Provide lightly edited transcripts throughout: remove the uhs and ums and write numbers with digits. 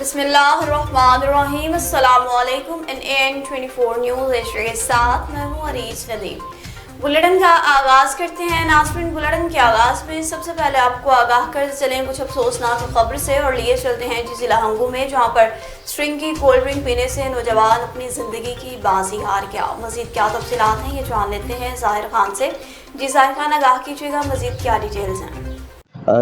बिस्मिल्लाहिर्रहमानिर्रहीम। अस्सलामुअलैकुम। NAN24 news Asia के साथ मैं हूँ अरीज नदीम। बुलेटिन का आगाज़ करते हैं। नाज़रीन, बुलेटिन के आगाज़ में सबसे पहले आपको आगाह करते चलें कुछ अफसोसनाक खबर से और लिए चलते हैं जिला हंगू में, जहाँ पर स्ट्रिंग की कोल्ड ड्रिंक पीने से नौजवान अपनी ज़िंदगी की बाजी हार गया। मज़ीद क्या तफसीलात हैं ये जान लेते हैं ज़ाहिर खान से। जी ज़ाहिर खान, आगाह कीजिएगा, मज़ीद क्या डिटेल्स हैं?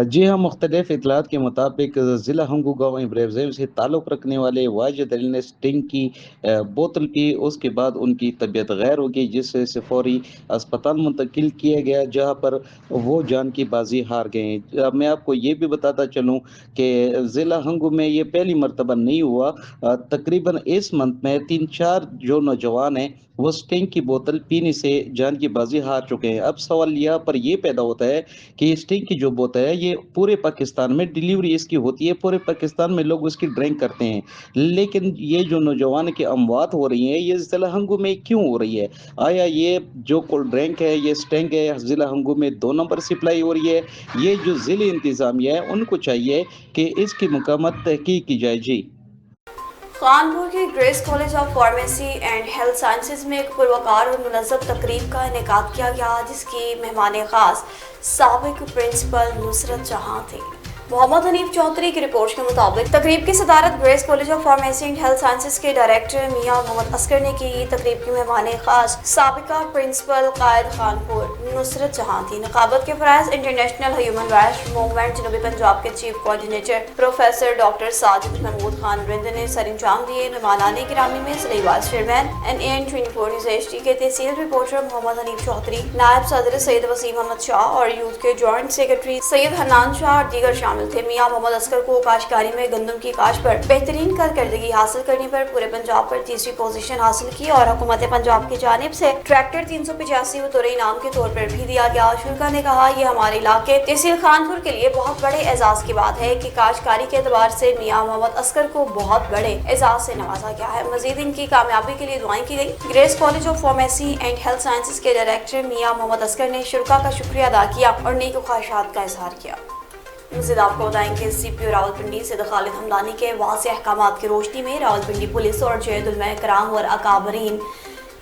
जी हाँ, मुख्तलिफ इतलात के मुताबिक ज़िला हंगू गाँव इब्राहिम से ताल्लुक़ रखने वाले वाजिद अली ने स्टिंग की बोतल पी। उसके बाद उनकी तबीयत गैर हो गई, जिससे से फौरी अस्पताल मुंतकिल किया गया, जहाँ पर वो जान की बाजी हार गए। मैं आपको ये भी बताता चलूँ कि ज़िला हंगू में ये पहली मरतबा नहीं हुआ। तकरीबन इस मंथ में 3-4 जो नौजवान हैं वो स्टिंग की बोतल पीने से जान की बाजी हार चुके हैं। अब सवाल यहाँ पर ये पैदा होता है कि स्टिंग की जो बोतल है ये पूरे पाकिस्तान में डिलीवरी इसकी होती है, पूरे पाकिस्तान में लोग उसकी ड्रिंक करते हैं, लेकिन ये जो नौजवान की अमवात हो रही है ये ज़िला हंगू में क्यों हो रही है? आया ये जो कोल्ड ड्रिंक है, ये स्टिंग है, ज़िला हंगू में 2 नंबर सप्लाई हो रही है? ये जो ज़िले इंतज़ामिया है उनको चाहिए कि इसकी मुकम्मल तहकीक की जाए। जी। कानपुर के grace college of pharmacy and health sciences में एक पुरवकार और मुनज़्ज़म तकरीब का इनेकाद किया गया, जिसकी मेहमान खास साबिक प्रिंसिपल नुसरत जहां थी। मोहम्मद हनीफ चौधरी की रिपोर्ट के मुताबिक तकरीब की सदारत grace college of pharmacy and health sciences के डायरेक्टर मियां मोहम्मद असगर ने की। तकरीब की मेहमान खास साबिका प्रिंसिपल कायद खानपुर नुसरत जहां थी। नकाबत के फराइज इंटरनेशनल ह्यूमन राइट्स मूवमेंट जनूबी पंजाब के chief coordinator professor doctor Sajid Mahmood Khan Rind ने सर अंजाम दिए। मेहमानाने गिरामी में ज़िले vice chairman NAN24 news HD के तहसील रिपोर्टर मोहम्मद हनीफ चौधरी, नायब सदर सैयद वसीम अहमद शाह और यूथ के जॉइंट सेक्रेटरी सैयद हन्नान शाह और दीगर शामिल थे। मियां मोहम्मद असगर को काश्तकारी में गंदम की काश्त पर बेहतरीन कारकर्दगी हासिल करने पर पूरे पंजाब पर तीसरी पोजीशन हासिल की और हुकूमत पंजाब की जानिब से ट्रैक्टर 385 बतौर इनाम के तौर पर भी दिया गया। शुरा ने कहा, यह हमारे इलाके तहसील खानपुर के लिए बहुत बड़े एजाज की बात है कि काश्तकारी के एतबार से मियां मोहम्मद असगर को बहुत बड़े एजाज से नवाजा गया है। मजीद इनकी कामयाबी के लिए दुआएं की गई। Grace college of pharmacy and health sciences के डायरेक्टर मियां मोहम्मद असगर ने शुरा का शुक्रिया अदा किया और नेक ख्वाहिशात का इजहार किया। मज़ीद आपको बताएंगे CPO रावलपिंडी से खालिद हमदानी के वाज़ेह अहकामात की रोशनी में रावलपिंडी पुलिस और जैद उलमा कराम और अकाबरीन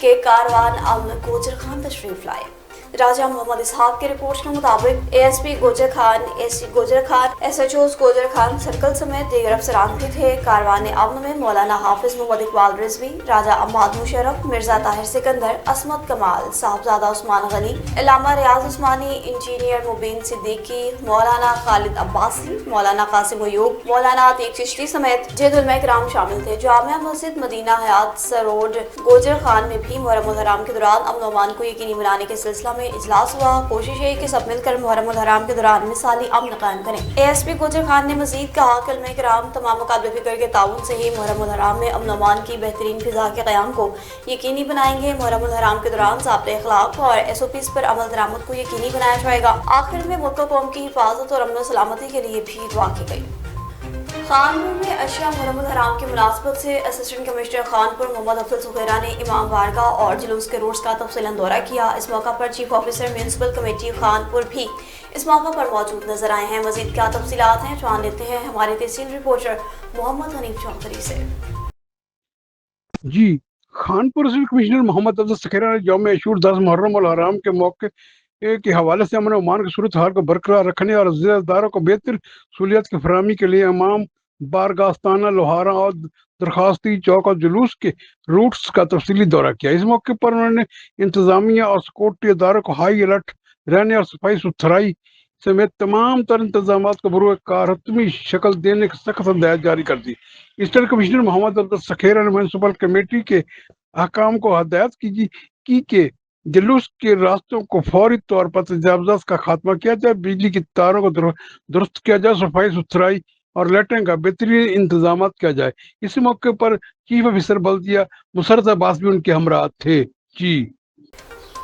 के कारवान अमन गोजर खान तशरीफ लाए। राजा मोहम्मद इसहाक के रिपोर्ट के मुताबिक ASP Gujar Khan, AC Gujar Khan, SHOs Gujar Khan circle समेत दीगर अफसरान भी थे। कारवान अमन में मौलाना हाफिज मोहम्मद इकबाल रिजवी, राजा अम्माद मुशर्रफ, मिर्जा ताहिर सिकंदर, असमत कमाल, साहबजादा उस्मान गनी, इलामा रियाज उस्मानी, इंजीनियर मुबीन सिद्दीकी, मौलाना खालिद अब्बासी, मौलाना कासिम अयूब, मौलाना अतीक चिश्ती समेत जैद उलमा इकराम शामिल थे। जामिया मस्जिद मदीना हयात सरोड गोजर खान में भी मुहर्रम उल हराम के दौरान अमन अमान को यकीनी बनाने के सिलसिला में इजलास हुआ। कोशिश है कि सब मिलकर मुहर्रम उल हराम के दौरान मिसाली अमन कायम करें। ASP गोजर खान ने मजीद कहा कि उलमा किराम तमाम मुकाबले फिक्र के ताउन से ही मुहर्रम उल हराम में अमन अमान की बेहतरीन फिजा के क़याम को यकीनी बनाएंगे। मुहर्रम उल हराम के दौरान ज़ाब्ते अखलाक और SOPs पर अमल दरामद को यकीनी बनाया जाएगा। आखिर में मुल्क कौम की हिफाजत और अमन सलामती के लिए भी दुआ की गई। खानपुर में अशिया मुहर्रम उल हराम की मुनासबत से असिस्टेंट कमिश्नर खानपुर मोहम्मद अफजल सुखैरा ने इमाम बारगाह और जुलूस के रूट्स का तफसीलन दौरा किया। इस मौका पर chief officer municipal committee Khanpur भी इस मौका पर मौजूद नजर आए हैं। मजीद क्या तफसीलात हैं जान लेते हैं हमारे तहसील रिपोर्टर मोहम्मद हनीफ चौधरी से। जी, खानपुर सिविल कमिश्नर मोहम्मद अफजल सुखैरा ने यौम अशूर 10 मुहर्रम उल हराम के मौके के हवाले से अमन ओमान की सूरत हाल को बरकरार रखने और ज़िलेदारों को बेहतर सहूलियत की फरहमी के लिए इमाम बारगास्ताना, लोहारा और दरखास्ती चौक और जुलूस के रूट्स का तफसीली दौरा किया। इस मौके पर उन्होंने इंतजामिया और सिक्योरिटी इदारों को हाई अलर्ट रहने और सफाई सुथराई समेत तमाम तर इंतजाम को बरूकार हतमी शक्ल देने की सख्त हदायत जारी कर दी। असिस्टेंट कमिश्नर मोहम्मद अफजल सुखैरा ने म्यूनसिपल कमेटी के अहकाम को हदायत की कि जुलूस के रास्तों को फौरी तौर पर तजावुज़ात का खात्मा किया जाए, बिजली की तारों को दुरुस्त किया जाए, सफाई सुथराई और लैट्रिन का बेहतरीन इंतजाम किया जाए। इस मौके पर चीफ ऑफिसर बल्दिया मुसर्रत अब्बास भी उनके हमरा थे। जी,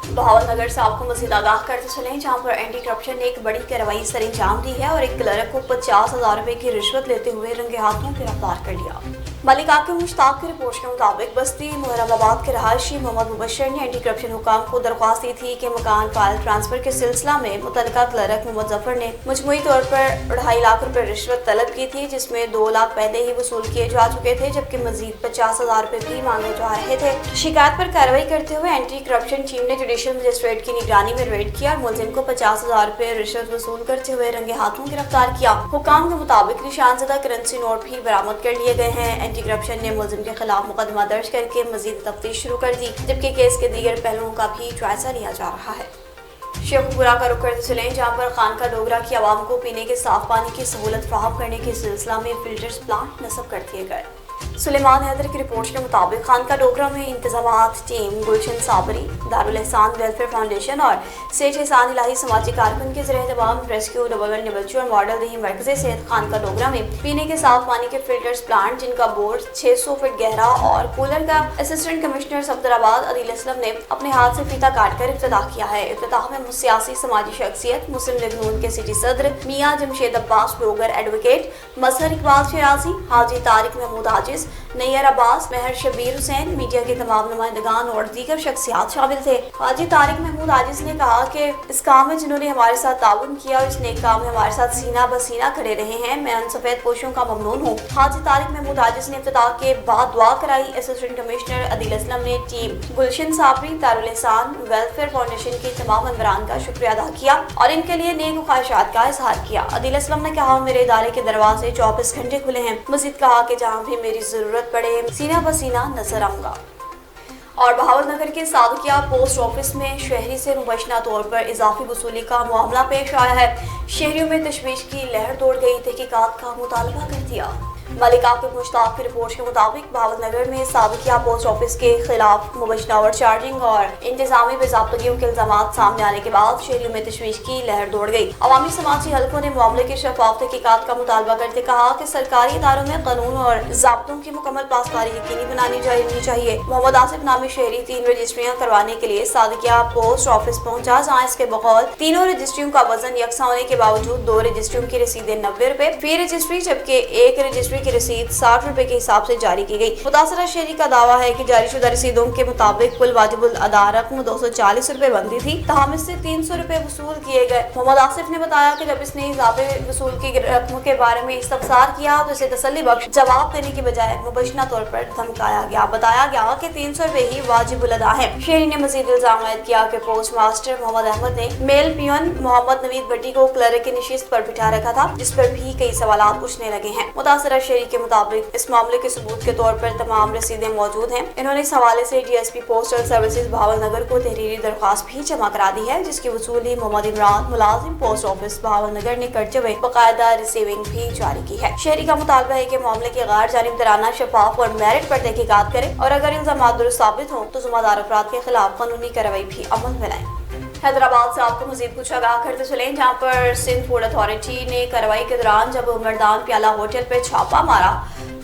बहावलनगर से आपको मज़ीद आगाह करते चलें, जहाँ पर एंटी करप्शन ने एक बड़ी कार्रवाई सर अंजाम दी है और एक क्लर्क को 50,000 रुपए की रिश्वत लेते हुए रंगे हाथों गिरफ्तार कर लिया। मलिक आकिब मुश्ताक की रिपोर्ट के मुताबिक बस्ती मुहर्रमाबाद के रहायशी मोहम्मद मुबशर ने एंटी करप्शन हुकाम को दरख्वास्त दी थी कि मकान फाइल ट्रांसफर के सिलसिला में मुतल्लिका क्लर्क मोहम्मद जफर ने मजमूई तौर पर 2.5 लाख रुपए रिश्वत तलब की थी, जिसमें 2 लाख पहले ही वसूल किए जा चुके थे, जबकि मजीद 50,000 रुपए भी मांगे जा रहे थे। शिकायत पर कार्रवाई करते हुए एंटी करप्शन टीम ने जुडिशल मजिस्ट्रेट की निगरानी में रेड किया और मुलजिम को 50,000 रुपए रिश्वत वसूल करते हुए रंगे हाथों गिरफ्तार किया। हुकाम के मुताबिक निशानजदा करेंसी नोट भी बरामद कर लिए गए हैं। एंटी करप्शन ने मुलजिम के खिलाफ मुकदमा दर्ज करके मजीद तफ्तीश शुरू कर दी, जबकि केस के दीगर पहलुओं का भी जायजा लिया जा रहा है। शेखपुरा का रुख करते चलें, जहाँ पर खानका डोगरा की आवाम को पीने के साफ पानी की सहूलत फराहम करने के सिलसिला में फिल्टर्स प्लांट नस्ब कर दिए गए। सुलेमान हैदर की रिपोर्ट के मुताबिक खानका डोगरा में इंतजामात टीम गुलशन साबरी, दारुल एहसान वेलफेयर फाउंडेशन और सेठ एहसान इलाही समाजी कारकुन के ज़रिए तमाम रेस्क्यू डबल और मॉडल दही मरकज़ सेहत खानका डोगरा में पीने के साफ पानी के फिल्टर्स प्लांट, जिनका बोर्ड 600 फीट गहरा और कूलर का असिस्टेंट कमिश्नर सफदराबाद अदील असलम ने अपने हाथ से फीता काट कर इफ्तिताह किया है। इफ्तिताह में सियासी समाजी शख्सियत मुस्लिम लीग नून के सिटी सदर मियां जमशेद अब्बास ब्रोगर एडवोकेट मजहर इकबाल शराजी, हाजी तारिक महमूद आजिज, नैयर अब्बास, महर शबीर हुसैन, मीडिया के तमाम नुमाइंदगान और दीगर शख्सियात शामिल थे। हाजी तारिक महमूद आजिज ने कहा कि इस काम में जिन्होंने हमारे साथ ताउन किया और इस नेक काम में हमारे साथ सीना बसीना खड़े रहे हैं, मैं उन सफेद पोशों का ममनून हूँ। हाजी तारिक महमूद आजिज ने इफ्तिताह के बाद दुआ कराई। असिस्टेंट कमिश्नर अदील असलम ने टीम गुलशन साबरी, दारुल एहसान वेलफेयर फाउंडेशन के तमाम मेंबरान का शुक्रिया अदा किया और इनके लिए नेक ख्वाहिशात का इजहार किया। अदील असलम ने कहा, मेरे इदारे के दरवाजे 24 घंटे खुले हैं। मजीद कहा कि जहाँ भी मेरी जरूरत पड़े सीना बसीना नजर आऊंगा। और बहावलनगर के सादकिया पोस्ट ऑफिस में शहरी से मुबैना तौर पर इजाफी वसूली का मामला पेश आया है। शहरियों में तशवीश की लहर दौड़ गई, तहकीकात का मुतालबा कर दिया। मलिक आकिब मुश्ताक की रिपोर्ट के मुताबिक बहावलनगर में सादकिया पोस्ट ऑफिस के खिलाफ मुबैना ओवर चार्जिंग और इंतजामी बेज़ाब्तगियों के इल्जामात सामने आने के बाद शहरियों में तशवीश की लहर दौड़ गई। अवामी समाजी हलकों ने मामले की शफाफ तहकीकात का मुतालबा करते कहा कि सरकारी इदारों में कानून और ज़ाब्तों की मुकम्मल पासदारी यकीनी बनानी चाहिए। मोहम्मद आसिफ नामी शहरी 3 रजिस्ट्रियाँ करवाने के लिए सादकिया पोस्ट ऑफिस पहुंचा, जहाँ इसके बकौल तीनों रजिस्ट्रियों का वजन यकसा होने के बावजूद 2 रजिस्ट्रियों की रसीदें 90 रुपए फी रजिस्ट्री, जबकि 1 रजिस्ट्री की रसीद 60 रुपए के हिसाब से जारी की गई। मुतासरा शहरी का दावा है कि जारीशुदा रसीदों के मुताबिक कुल वाजिबुल अदा रकम 240 रुपए बनती थी, तहम इससे 300 रुपए वसूल किए गए। मोहम्मद आसिफ ने बताया कि जब इसने इजाफे वसूल की रकम के बारे में इस्तफसार किया तो इसे तसल्ली बख्श जवाब देने की बजाय मुबैना तौर पर धमकाया गया। बताया गया कि 300 रुपए ही वाजिबुल अदा है। शहरी ने मजीद इल्जाम आयद किया कि पोस्ट मास्टर मोहम्मद अहमद ने मेल पियन मोहम्मद नवीद भट्टी को क्लर्क की नशिस्त पर बिठा रखा था, जिस पर भी कई सवालात पूछने लगे हैं। मुतासरा शहरी के मुताबिक इस मामले के सबूत के तौर पर तमाम रसीदें मौजूद हैं। इन्होंने इस हवाले से डीएसपी पोस्टल सर्विसेज बहावलनगर को तहरीरी दरख्वास्त भी जमा करा दी है, जिसकी वसूली मोहम्मद इमरान मुलाजिम पोस्ट ऑफिस बहावलनगर ने करते हुए बाकायदा रिसीविंग भी जारी की है। शहरी का मुतालबा है कि मामले की गैर जानिबदाराना, शफाफ और मेरिट पर तहकीकात करें और अगर इल्जामात दुरुस्त साबित हों तो जिम्मेदार अफराद के खिलाफ कानूनी कार्रवाई भी अमल में लाएं। हैदराबाद से आपको मजीद कुछ आगाह करते चलें, जहाँ पर सिंध फूड अथॉरिटी ने कार्रवाई के दौरान जब मर्दान प्याला होटल पर छापा मारा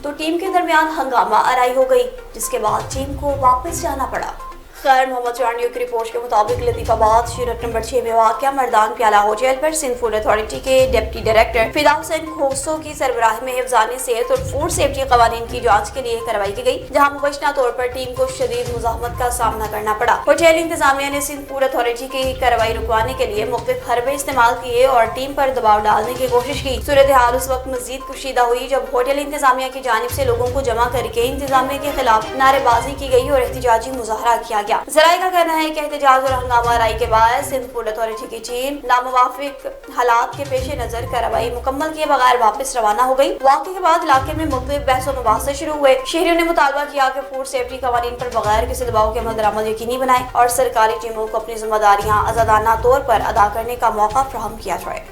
तो टीम के दरमियान हंगामा आराई हो गई, जिसके बाद टीम को वापस जाना पड़ा। खैर मोहम्मद चांडियों की रिपोर्ट के मुताबिक लतीफाबाद यूनिट नंबर 6 में वाक़या मर्दान प्याला होटल पर सिंध फूड अथॉरिटी के डिप्टी डायरेक्टर फिदा हुसैन खोसो की सरबराही में हिफ्ज़ान सेहत और फूड सेफ्टी कवानीन की जांच के लिए कार्रवाई की गई, जहां मुबैना तौर पर टीम को शदीद मुज़ाहमत का सामना करना पड़ा। होटल इंतजामिया ने सिंध फूड अथॉरिटी की कार्रवाई रुकवाने के लिए मुख्तलिफ हरबे इस्तेमाल किए और टीम पर दबाव डालने की कोशिश की। सूरत हाल उस वक्त मजीद कुशीदा हुई जब होटल इंतजामिया की जानिब से लोगों को जमा करके इंतजामिया के खिलाफ नारेबाजी की गई और एहतजाजी मुजाहरा किया गया। जराये का कहना है कि एहतजाज और हंगामा राई के बाद सिंध फूड अथॉरिटी की टीम नामुवाफिक हालात के पेश नजर कार्रवाई मुकम्मल किए बगैर वापस रवाना हो गई। वाक़े के बाद इलाके में मुख्तलिफ बहस और मुबाहसे शुरू हुए। शहरियों ने मुतालबा किया कि फूड सेफ्टी कवानीन पर बगैर किसी दबाव के अमल दरामद यकीनी बनाए और सरकारी टीमों को अपनी जिम्मेदारियां आजादाना तौर पर अदा करने का मौका फराहम किया जाए।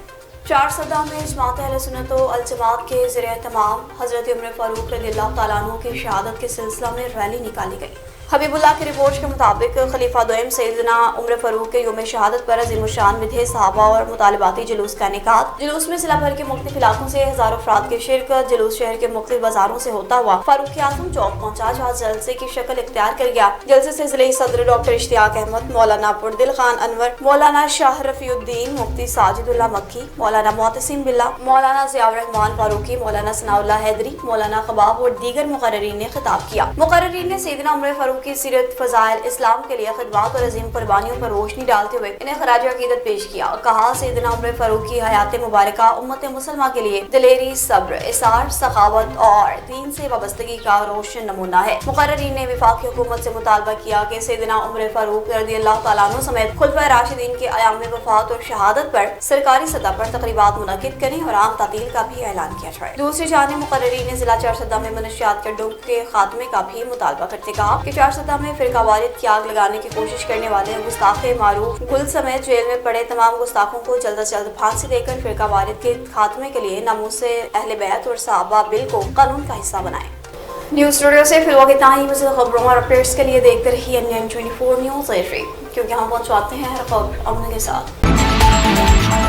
4 सदा में जमात अहले सुन्नत अल जमात के ज़रिए तमाम हज़रत उमर फारूक रज़ियल्लाहु तआला अन्हु की शहादत के सिलसिला में रैली निकाली गई। हबीबुल्लाह की रिपोर्ट के मुताबिक खलीफा दोयम सैयदना उम्र फारूक के यौम शहादत पर अज़ीमुश्शान विधे सहाबा और मुतालबाती जुलूस का इनेकाद। जुलूस में जिला भर के मुख्तलिफ इलाकों से हज़ारों अफराद की शिरकत। जुलूस शहर के मुख्तलिफ बाजारों से होता हुआ फारूक आज़म चौक पहुंचा, जहाँ जलसे की शक्ल इख्तियार कर गया। जलसे से ज़िले सदर डॉक्टर इश्तियाक अहमद, मौलाना पुरदिल खान अनवर, मौलाना शाह रफ़ीउद्दीन, मुफ्ती साजिदुल्लाह मक्की, मौलाना मोहतसिम बिल्ला, मौलाना ज़ियाउर रहमान फारूकी, मौलाना सनाउल्लाह हैदरी, मौलाना खबाब और दीगर मुकर्ररीन ने खिताब किया। मुकर्ररीन ने सैयदना उम्र फारूक की सीरत, फ़ज़ाइल, इस्लाम के लिए खिदमत और अजीम कुर्बानियों पर रोशनी डालते हुए इन्हें खराज अकीदत पेश किया। कहा, सैयदना उम्र फारूक की हयात मुबारका उम्मत मुसलमा के लिए दिलेरी, सब्र, इसार, सखावत और दीन से वाबस्तगी का रोशन नमूना है। मुकर्ररीन ने वफाकी हुकूमत से मुतालबा किया कि सैयदना उम्र फारूक रज़ियल्लाहु तआला अन्हु समेत खुलफाए राशिदीन के अयाम वफात और शहादत पर सरकारी सतह पर तकरीबात मुनक्किद करें और आम तातील का भी ऐलान किया जाए। दूसरी जानिब मुकर्ररीन ने जिला चारसदा में मनशियात के डूब के खात्मे का भी मुतालबा करते कहा कि चारसदा में फिरकावारियत की आग लगाने की कोशिश करने वाले गुस्ताखे मारूफ गुल समेत जेल में पड़े तमाम गुस्ताखों को जल्द से जल्द फांसी देकर फिरकावारियत के खात्मे के लिए नामूसे अहले बैत और सहाबा बिल को कानून का हिस्सा बनाएं। न्यूज़ स्टूडियो से फिलहाल इतना ही। मज़ीद खबरों और अपडेट्स के लिए देखते रहिए NN24 न्यूज़, क्योंकि हम पहुंचाते हैं हर खबर अमन के साथ।